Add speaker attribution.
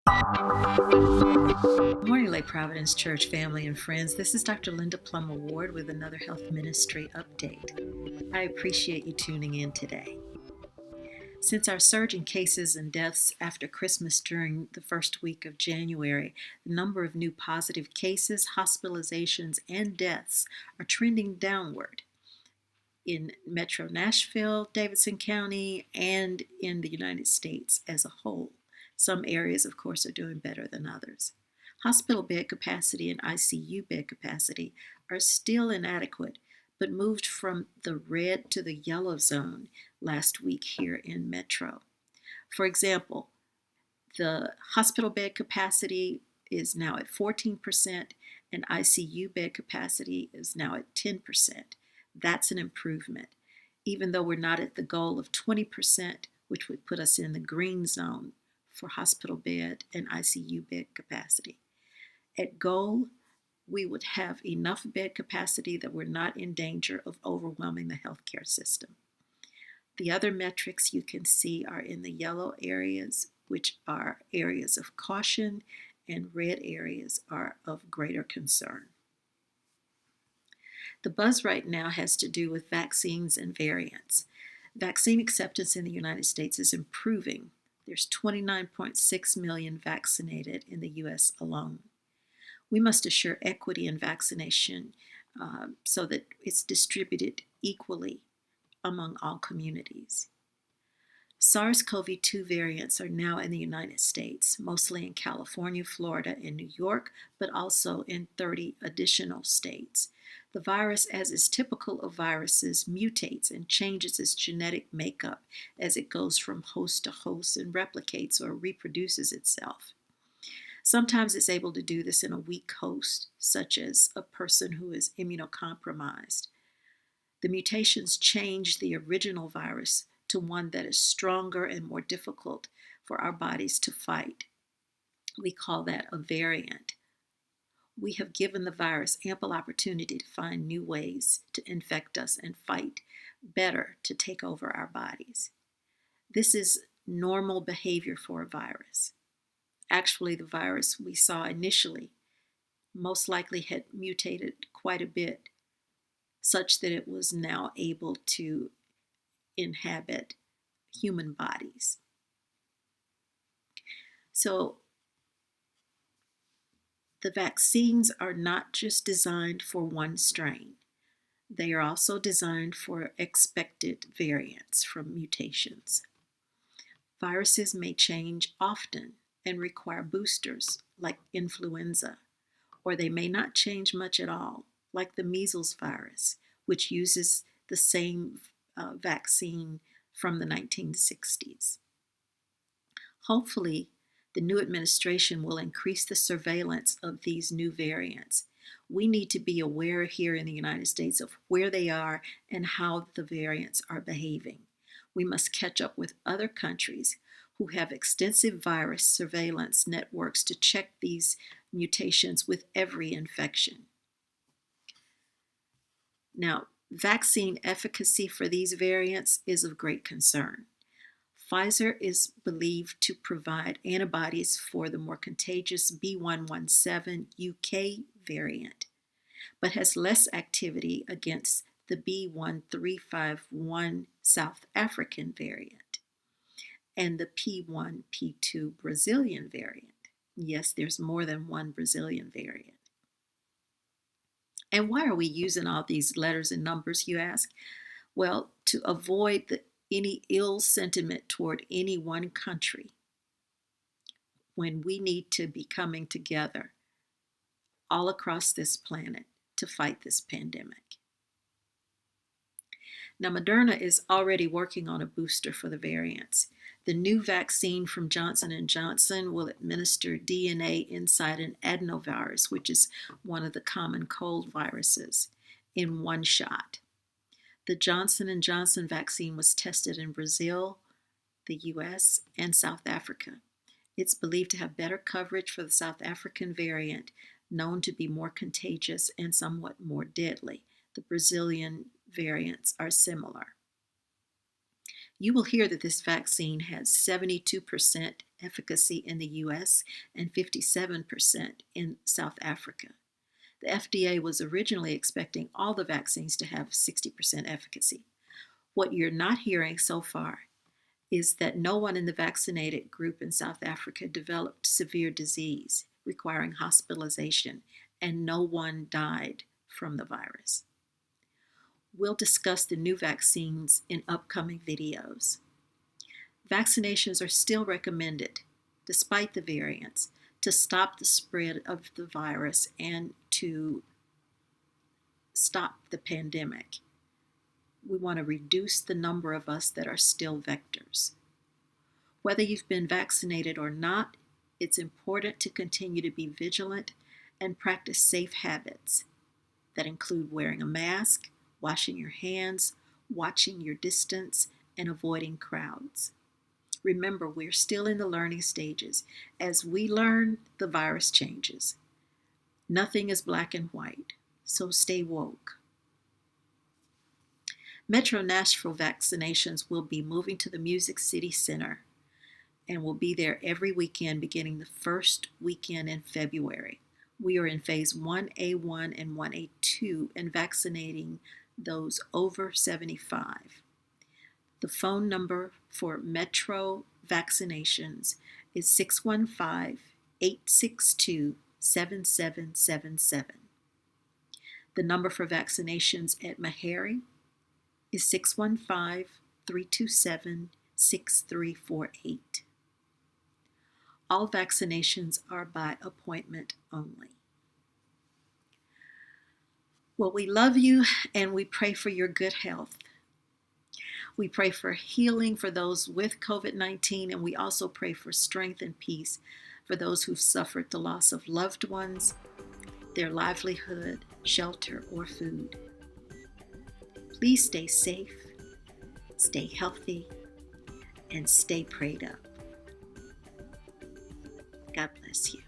Speaker 1: Good morning, Lake Providence Church family and friends. This is Dr. Linda Plummer Ward with another health ministry update. I appreciate you tuning in today. Since our surge in cases and deaths after Christmas during the first week of January, the number of new positive cases, hospitalizations, and deaths are trending downward in Metro Nashville, Davidson County, and in the United States as a whole. Some areas, of course, are doing better than others. Hospital bed capacity and ICU bed capacity are still inadequate, but moved from the red to the yellow zone last week here in Metro. For example, the hospital bed capacity is now at 14%, and ICU bed capacity is now at 10%. That's an improvement, even though we're not at the goal of 20%, which would put us in the green zone for hospital bed and ICU bed capacity. At goal, we would have enough bed capacity that we're not in danger of overwhelming the healthcare system. The other metrics you can see are in the yellow areas, which are areas of caution, and red areas are of greater concern. The buzz right now has to do with vaccines and variants. Vaccine acceptance in the United States is improving. There's 29.6 million vaccinated in the U.S. alone. We must assure equity in vaccination so that it's distributed equally among all communities. SARS-CoV-2 variants are now in the United States, mostly in California, Florida, and New York, but also in 30 additional states. The virus, as is typical of viruses, mutates and changes its genetic makeup as it goes from host to host and replicates or reproduces itself. Sometimes it's able to do this in a weak host, such as a person who is immunocompromised. The mutations change the original virus to one that is stronger and more difficult for our bodies to fight. We call that a variant. We have given the virus ample opportunity to find new ways to infect us and fight better to take over our bodies. This is normal behavior for a virus. Actually, the virus we saw initially most likely had mutated quite a bit, such that it was now able to inhabit human bodies. So the vaccines are not just designed for one strain. They are also designed for expected variants from mutations. Viruses may change often and require boosters like influenza, or they may not change much at all, like the measles virus, which uses the same vaccine from the 1960s. Hopefully, the new administration will increase the surveillance of these new variants. We need to be aware here in the United States of where they are and how the variants are behaving. We must catch up with other countries who have extensive virus surveillance networks to check these mutations with every infection. Now, vaccine efficacy for these variants is of great concern. Pfizer is believed to provide antibodies for the more contagious B117 UK variant, but has less activity against the B1351 South African variant and the P1P2 Brazilian variant. Yes, there's more than one Brazilian variant. And why are we using all these letters and numbers, you ask? Well, to avoid any ill sentiment toward any one country when we need to be coming together all across this planet to fight this pandemic. Now, Moderna is already working on a booster for the variants. The new vaccine from Johnson & Johnson will administer DNA inside an adenovirus, which is one of the common cold viruses, in one shot. The Johnson & Johnson vaccine was tested in Brazil, the US, and South Africa. It's believed to have better coverage for the South African variant, known to be more contagious and somewhat more deadly. The Brazilian variants are similar. You will hear that this vaccine has 72% efficacy in the US and 57% in South Africa. The FDA was originally expecting all the vaccines to have 60% efficacy. What you're not hearing so far is that no one in the vaccinated group in South Africa developed severe disease requiring hospitalization, and no one died from the virus. We'll discuss the new vaccines in upcoming videos. Vaccinations are still recommended, despite the variants, to stop the spread of the virus and to stop the pandemic. We want to reduce the number of us that are still vectors. Whether you've been vaccinated or not, it's important to continue to be vigilant and practice safe habits that include wearing a mask, washing your hands, watching your distance, and avoiding crowds. Remember, we're still in the learning stages. As we learn, the virus changes. Nothing is black and white, so stay woke. Metro Nashville vaccinations will be moving to the Music City Center and will be there every weekend beginning the first weekend in February. We are in phase 1A1 and 1A2 and vaccinating those over 75. The phone number for Metro vaccinations is 615-862-7777. The number for vaccinations at Meharry is 615-327-6348. All vaccinations are by appointment only. Well, we love you and we pray for your good health. We pray for healing for those with COVID-19, and we also pray for strength and peace for those who've suffered the loss of loved ones, their livelihood, shelter, or food. Please stay safe, stay healthy, and stay prayed up. God bless you.